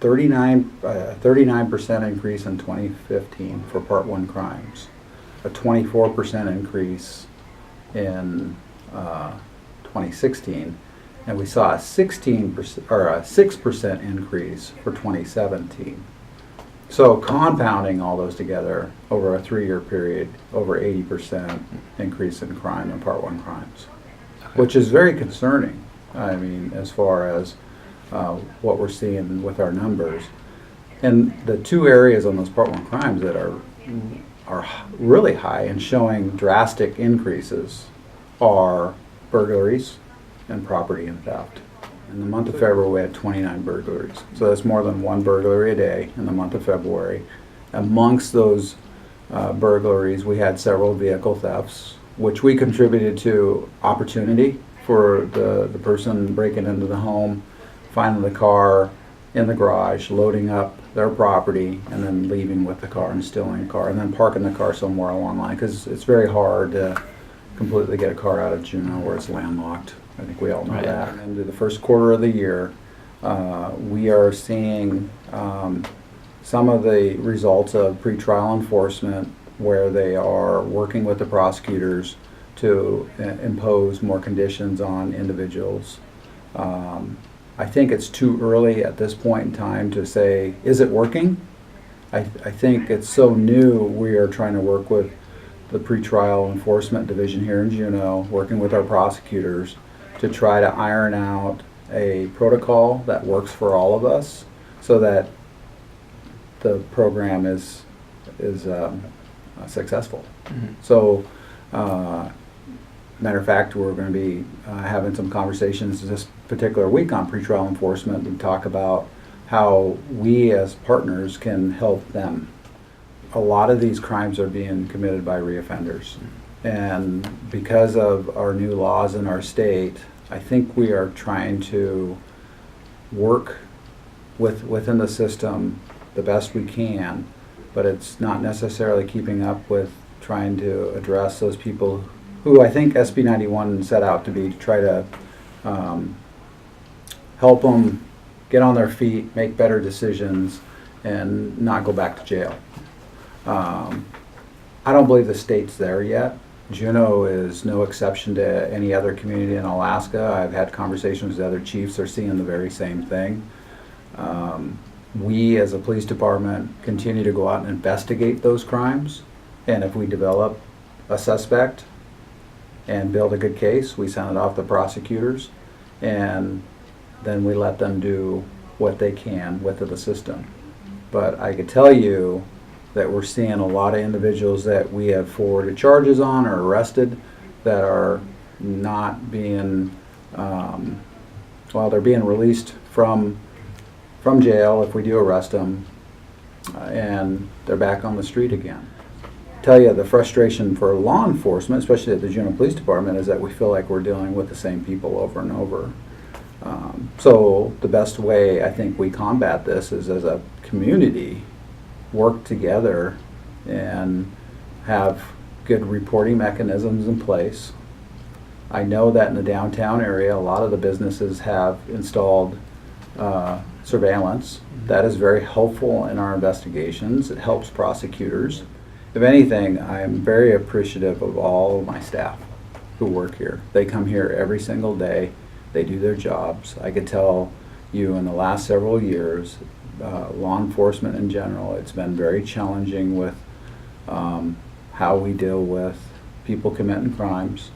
39% increase in 2015 for Part 1 crimes, a 24% increase in 2016, and we saw a 16% or a 6% increase for 2017. So compounding all those together over a 3-year period, over 80% increase in crime and Part 1 crimes, which is very concerning. I mean, as far as what we're seeing with our numbers. And the two areas on those Part 1 crimes that are really high and showing drastic increases are burglaries and property and theft. In the month of February, we had 29 burglaries. So that's more than one burglary a day in the month of February. Amongst those burglaries, we had several vehicle thefts, which we contributed to opportunity for the person breaking into the home, finding the car in the garage, loading up their property, and then leaving with the car and stealing the car, and then parking the car somewhere along the line, because it's very hard to completely get a car out of Juneau where it's landlocked. I think we all know that. And into the first quarter of the year, we are seeing some of the results of pretrial enforcement where they are working with the prosecutors to impose more conditions on individuals. I think it's too early at this point in time to say, is it working? I think it's so new. We are trying to work with the pretrial enforcement division here in Juneau, working with our prosecutors to try to iron out a protocol that works for all of us so that the program is successful. Mm-hmm. So, matter of fact, we're going to be having some conversations this particular week on pretrial enforcement and talk about how we as partners can help them. A lot of these crimes are being committed by reoffenders. And because of our new laws in our state, I think we are trying to work within the system the best we can, but it's not necessarily keeping up with trying to address those people who I think SB 91 set out to be, to try to help them get on their feet, make better decisions, and not go back to jail. I don't believe the state's there yet. Juneau is no exception to any other community in Alaska. I've had conversations with other chiefs. They're seeing the very same thing. We as a police department continue to go out and investigate those crimes, and if we develop a suspect and build a good case, we send it off to prosecutors, and then we let them do what they can with the system. But I could tell you that we're seeing a lot of individuals that we have forwarded charges on or arrested that are not being, they're being released from jail if we do arrest them, and they're back on the street again. Tell you the frustration for law enforcement, especially at the Juneau Police Department, is that we feel like we're dealing with the same people over and over. So the best way I think we combat this is as a community work together and have good reporting mechanisms in place. I know that in the downtown area, a lot of the businesses have installed surveillance. That is very helpful in our investigations. It helps prosecutors. If anything, I'm very appreciative of all of my staff who work here. They come here every single day. They do their jobs. I could tell you in the last several years, law enforcement in general, it's been very challenging with how we deal with people committing crimes.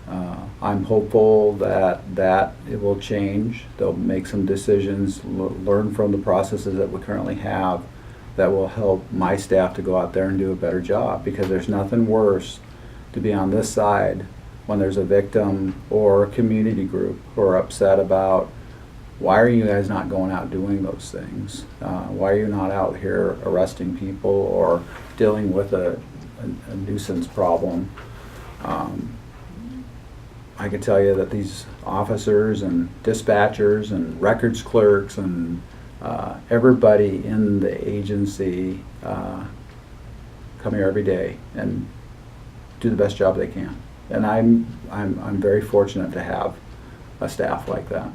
I'm hopeful that it will change. They'll make some decisions, learn from the processes that we currently have that will help my staff to go out there and do a better job, because there's nothing worse to be on this side when there's a victim or a community group who are upset about, why are you guys not going out doing those things? Why are you not out here arresting people or dealing with a nuisance problem? I can tell you that these officers and dispatchers and records clerks and everybody in the agency come here every day and do the best job they can. And I'm very fortunate to have a staff like that.